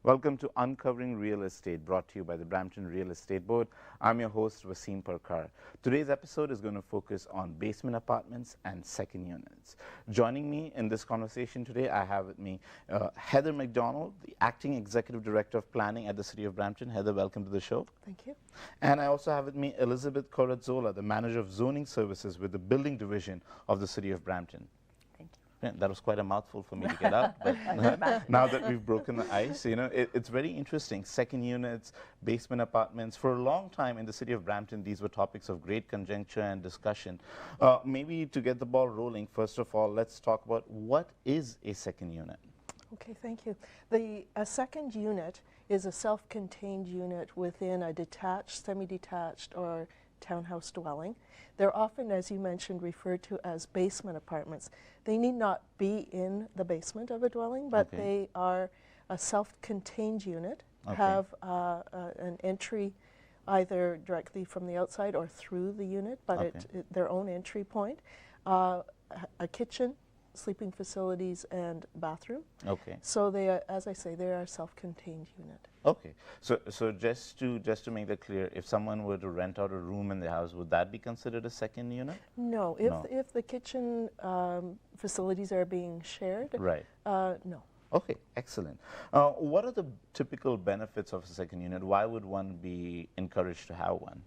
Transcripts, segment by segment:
Welcome to Uncovering Real Estate, brought to you by the Brampton Real Estate Board. I'm your host, Wasim Parkar. Today's episode is going to focus on basement apartments and second units. Joining me in this conversation today, I have with me Heather MacDonald, the Acting Executive Director of Planning at the City of Brampton. Heather, welcome to the show. Thank you. And I also have with me Elizabeth Corrazzola, the Manager of Zoning Services with the Building Division of the City of Brampton. Yeah, that was quite a mouthful for me to get out, but now that we've broken the ice, you know, it's very interesting. Second units, basement apartments. For a long time in the city of Brampton, these were topics of great conjecture and discussion. Maybe to get the ball rolling, first of all, let's talk about what is a second unit. Okay, thank you. A second unit is a self-contained unit within a detached, semi-detached, or townhouse dwelling. They're often, as you mentioned, referred to as basement apartments. They need not be in the basement of a dwelling, but they are a self-contained unit, have an entry either directly from the outside or through the unit, but their own entry point, a kitchen, sleeping facilities, and bathroom. So they are, as I say, they are a self-contained unit. So just to make that clear, if someone were to rent out a room in the house, would that be considered a second unit? No, if the kitchen facilities are being shared, no. Okay, excellent. What are the typical benefits of a second unit? Why would one be encouraged to have one?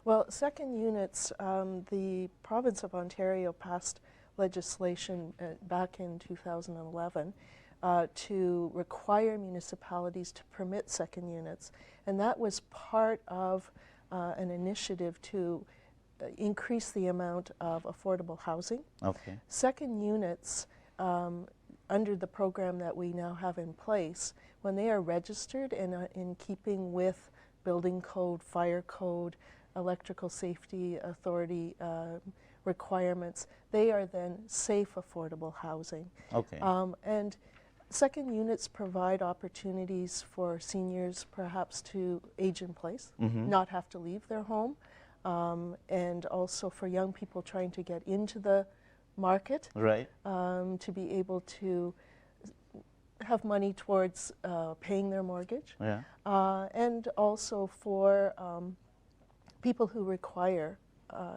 Well, second units, the province of Ontario passed legislation back in 2011 to require municipalities to permit second units, and that was part of an initiative to increase the amount of affordable housing. Second units, under the program that we now have in place, when they are registered and in keeping with building code, fire code, electrical safety authority requirements, they are then safe, affordable housing. And second units provide opportunities for seniors perhaps to age in place, not have to leave their home, and also for young people trying to get into the market, to be able to have money towards paying their mortgage, and also for people who require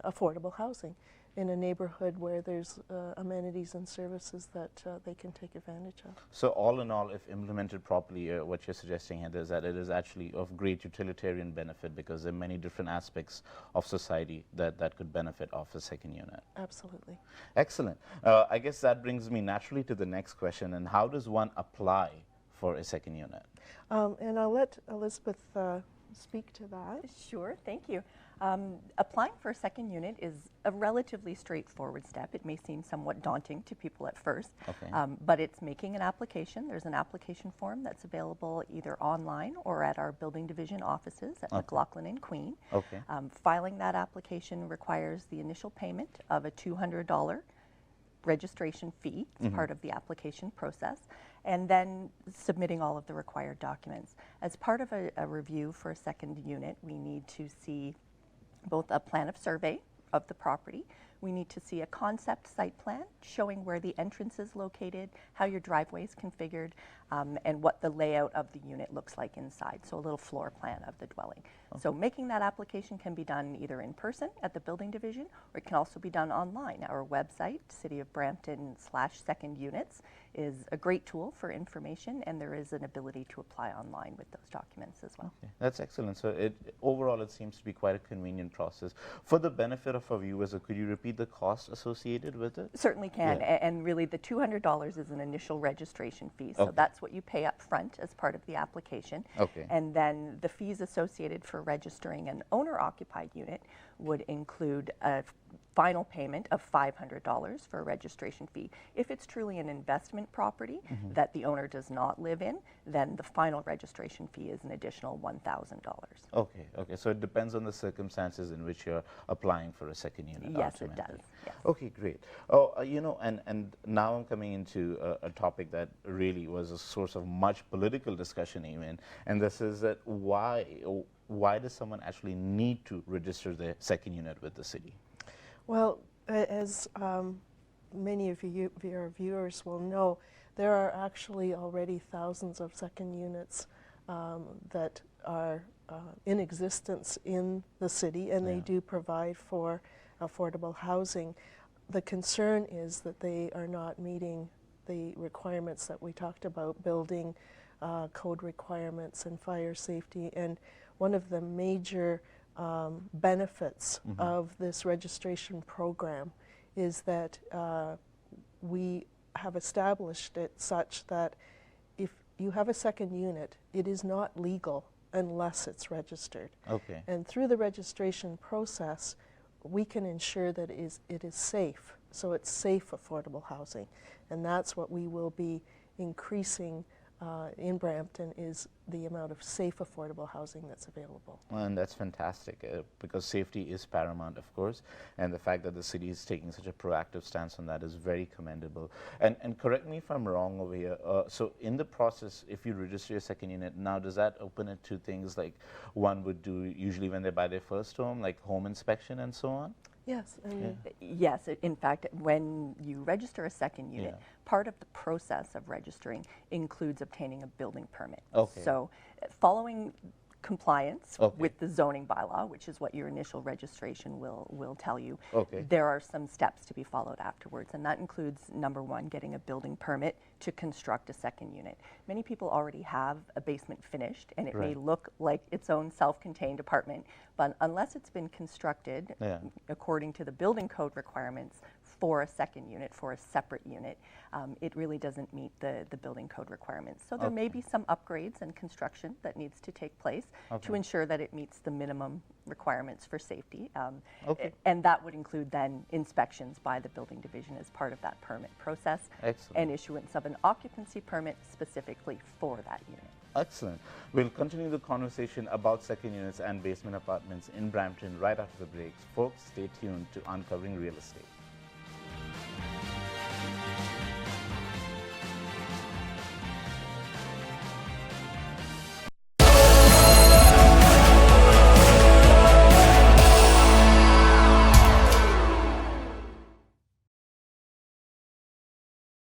affordable housing in a neighborhood where there's amenities and services that they can take advantage of. So all in all, if implemented properly, what you're suggesting, Heather, is that it is actually of great utilitarian benefit because there are many different aspects of society that could benefit off a second unit. Absolutely. Excellent. I guess that brings me naturally to the next question, and how does one apply for a second unit? And I'll let Elizabeth speak to that. Sure, thank you. Applying for a second unit is a relatively straightforward step. It may seem somewhat daunting to people at first, but it's making an application. There's an application form that's available either online or at our building division offices at McLaughlin and Queen. Filing that application requires the initial payment of a $200 registration fee as part of the application process, and then submitting all of the required documents. As part of a review for a second unit, we need to see both a plan of survey of the property. We need to see a concept site plan showing where the entrance is located, how your driveway is configured, and what the layout of the unit looks like inside, so a little floor plan of the dwelling. So making that application can be done either in person at the building division, or it can also be done online. Our website, City of Brampton/second units, is a great tool for information, and there is an ability to apply online with those documents as well. That's excellent. So overall, it seems to be quite a convenient process. For the benefit of our viewers, could you repeat the cost associated with it? Certainly can, and really the $200 is an initial registration fee, so that's what you pay up front as part of the application. And then the fees associated for registering an owner-occupied unit would include a final payment of $500 for a registration fee. If it's truly an investment property that the owner does not live in, then the final registration fee is an additional $1,000. So it depends on the circumstances in which you're applying for a second unit. Yes, it does. Yes. Okay, great. You know, and now I'm coming into a topic that really was a source of much political discussion even, and this is that why does someone actually need to register their second unit with the city? Well, as many of your viewers will know, there are actually already thousands of second units that are in existence in the city, and they do provide for affordable housing. The concern is that they are not meeting the requirements that we talked about, building code requirements and fire safety. And one of the major benefits of this registration program is that we have established it such that if you have a second unit, it is not legal unless it's registered. Okay. And through the registration process, we can ensure that it is safe. So it's safe, affordable housing. And that's what we will be increasing in Brampton, is the amount of safe, affordable housing that's available. And that's fantastic, because safety is paramount, of course, and the fact that the city is taking such a proactive stance on that is very commendable. And correct me if I'm wrong over here, so in the process, if you register your second unit, now does that open it to things like one would do usually when they buy their first home, like home inspection and so on? Yes. And Yes, in fact, when you register a second unit, part of the process of registering includes obtaining a building permit. Okay. So following compliance with the zoning bylaw, which is what your initial registration will tell you, there are some steps to be followed afterwards, and that includes, number one, getting a building permit to construct a second unit. Many people already have a basement finished, and it may look like its own self-contained apartment, but unless it's been constructed according to the building code requirements for a second unit, for a separate unit, it really doesn't meet the building code requirements. So there may be some upgrades and construction that needs to take place to ensure that it meets the minimum requirements for safety. And that would include then inspections by the building division as part of that permit process. Excellent. And issuance of an occupancy permit specifically for that unit. Excellent. We'll continue the conversation about second units and basement apartments in Brampton right after the breaks. Folks, stay tuned to Uncovering Real Estate.